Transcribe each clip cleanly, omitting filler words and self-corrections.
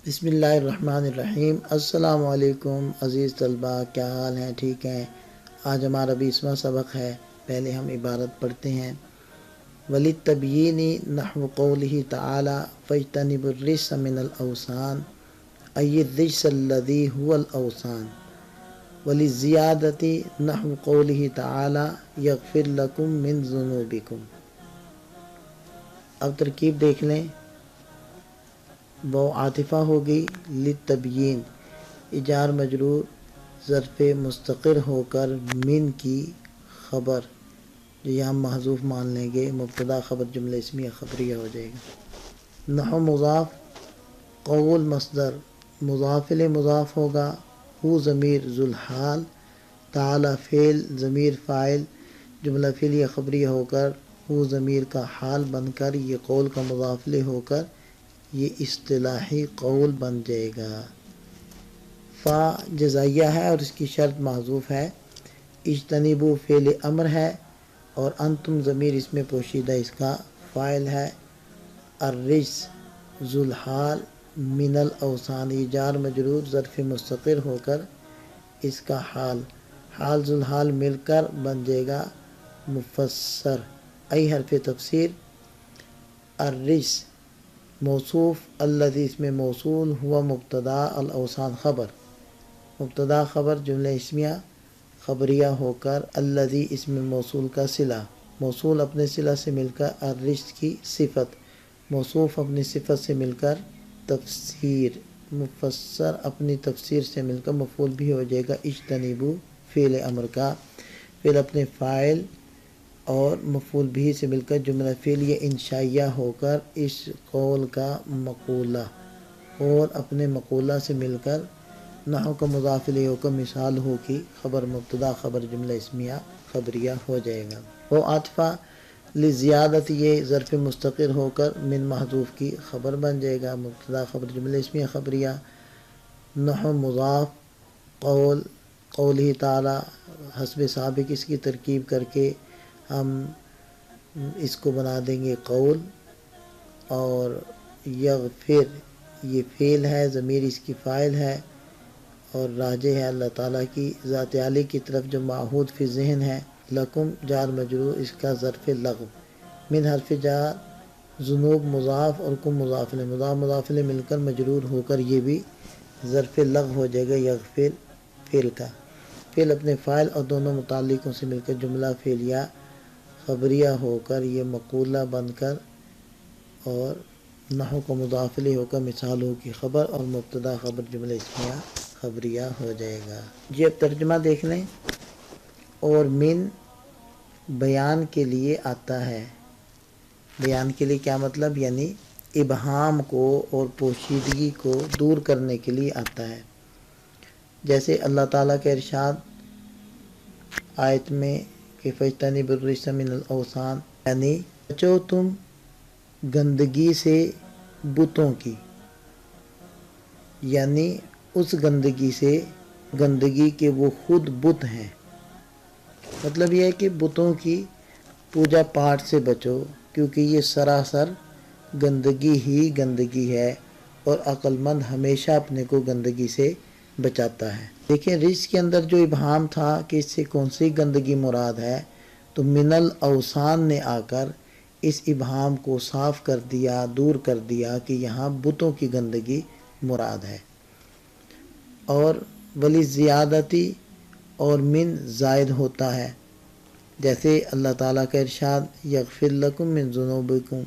بسم اللہ الرحمن الرحیم۔ السلام علیکم عزیز طلبہ، کیا حال ہیں؟ ٹھیک ہیں؟ آج ہمارا 20واں سبق ہے۔ پہلے ہم عبارت پڑھتے ہیں۔ وَلِلتَّبْيِينِ نَحْوُ قَوْلِهِ تَعَالَى فَاجْتَنِبُوا الرِّجْسَ مِنَ الْأَوْثَانِ أي الرِّجْسَ الَّذِي هُوَ الْأَوْثَانُ وَلِلزِّيَادَةِ نَحْوُ قَوْلِهِ تَعَالَى يَغْفِرْ لَكُم مِّن ذُنُوبِكُم۔ اب ترکیب دیکھ لیں۔ وہ عاطفہ ہوگی للتبیین، اجار مجرور ظرف مستقر ہو کر من کی خبر، جو یہاں محذوف مان لیں گے، مبتدا خبر جملہ اسمیہ خبریہ ہو جائے گا۔ نحو مضاف، قول مصدر، مضاف الیہ مضاف ہوگا، ہو ضمیر ذوالحال، تعالی فعل ضمیر فاعل جملہ فعلیہ خبریہ ہو کر ہو ضمیر کا حال بن کر یہ قول کا مضاف الیہ ہو کر یہ اصطلاحی قول بن جائے گا۔ فا جزائیہ ہے اور اس کی شرط محذوف ہے۔ اجتنبو فعل امر ہے اور انتم ضمیر اس میں پوشیدہ اس کا فاعل ہے۔ الرجس ذوالحال من الاوثان، یہ جار مجرور ظرف مستقر ہو کر اس کا حال ذوالحال مل کر بن جائے گا مفسر، ای حرف تفسیر۔ الرجس موصوف، الذی اس میں موصول، ہوا مبتدا، الاوثان خبر، مبتدا خبر جملہ اسمیہ خبریہ ہو کر الذی اس میں موصول کا صلہ، موصول اپنے صلہ سے مل کر الرجس کی صفت، موصوف اپنی صفت سے مل کر تفسیر، مفسر اپنی تفسیر سے مل کر مفعول بھی ہو جائے گا۔ اجتنبو فعل امر کا فعل اپنے فاعل اور مفعول بھی سے مل کر جملہ فعلیہ انشائیہ ہو کر اس قول کا مقولہ اور اپنے مقولہ سے مل کر نحو کا مضاف الیہ ہو کر مثال ہو کی خبر، مبتدا خبر جملہ اسمیہ خبریہ ہو جائے گا۔ وہ عاطفہ لزیادت، یہ ظرف مستقر ہو کر من محذوف کی خبر بن جائے گا، مبتدا خبر جملہ اسمیہ خبریہ۔ نحو مضاف، قول قولہ تعالی حسب سابق اس کی ترکیب کر کے ہم اس کو بنا دیں گے قول، اور یغفر یہ فعل ہے، ضمیر اس کی فاعل ہے اور راجع ہے اللہ تعالیٰ کی ذات عالی کی طرف جو معہود فی ذہن ہے۔ لکم جار مجرور اس کا ظرف لغو، من حرف جار، ذنوب مضاف اور کم مضاف الیہ، مضاف الیہ مل کر مجرور ہو کر یہ بھی ظرف لغو ہو جائے گا۔ یغفر فعل کا فعل اپنے فاعل اور دونوں متعلقوں سے مل کر جملہ فعلیہ خبریہ ہو کر یہ مقولہ بن کر اور نحو کا مضاف الیہ ہو کر مثال ہو کی خبر اور مبتدا خبر جملہ اسمیہ خبریہ ہو جائے گا۔ جی اب ترجمہ دیکھ لیں۔ اور من بیان کے لیے آتا ہے، بیان کے لیے کیا مطلب؟ یعنی ابہام کو اور پوشیدگی کو دور کرنے کے لیے آتا ہے۔ جیسے اللہ تعالیٰ کا ارشاد آیت میں کہ فَاجْتَنِبُوا الرِّجْسَ مِنَ الْأَوْثَانِ، یعنی بچو تم گندگی سے بتوں کی، یعنی اس گندگی سے گندگی کے وہ خود بت ہیں۔ مطلب یہ ہے کہ بتوں کی پوجا پاٹ سے بچو، کیونکہ یہ سراسر گندگی ہی گندگی ہے اور عقل مند ہمیشہ اپنے کو گندگی سے بچاتا ہے۔ دیکھیں رجس کے اندر جو ابہام تھا کہ اس سے کون سی گندگی مراد ہے، تو من الاوثان نے آ کر اس ابہام کو صاف کر دیا، دور کر دیا کہ یہاں بتوں کی گندگی مراد ہے۔ اور ولی زیادتی اور من زائد ہوتا ہے، جیسے اللہ تعالیٰ کا ارشاد یغفر لکم من ذنوبکم،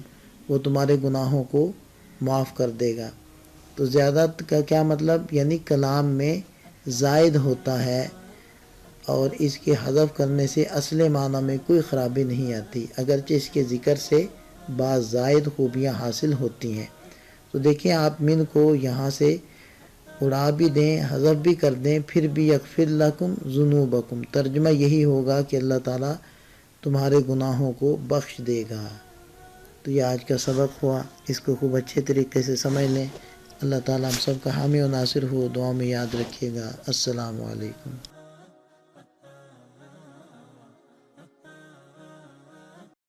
وہ تمہارے گناہوں کو معاف کر دے گا۔ تو زیادت کا کیا مطلب؟ یعنی کلام میں زائد ہوتا ہے اور اس کے حذف کرنے سے اصل معنی میں کوئی خرابی نہیں آتی، اگرچہ اس کے ذکر سے بعض زائد خوبیاں حاصل ہوتی ہیں۔ تو دیکھیں آپ من کو یہاں سے اڑا بھی دیں، حذف بھی کر دیں، پھر بھی یغفر لکم ذنوبکم، ترجمہ یہی ہوگا کہ اللہ تعالیٰ تمہارے گناہوں کو بخش دے گا۔ تو یہ آج کا سبق ہوا، اس کو خوب اچھے طریقے سے سمجھ لیں۔ اللہ تعالیٰ ہم سب کا حامی و ناصر ہو، دعا میں یاد رکھیے گا۔ السلام علیکم۔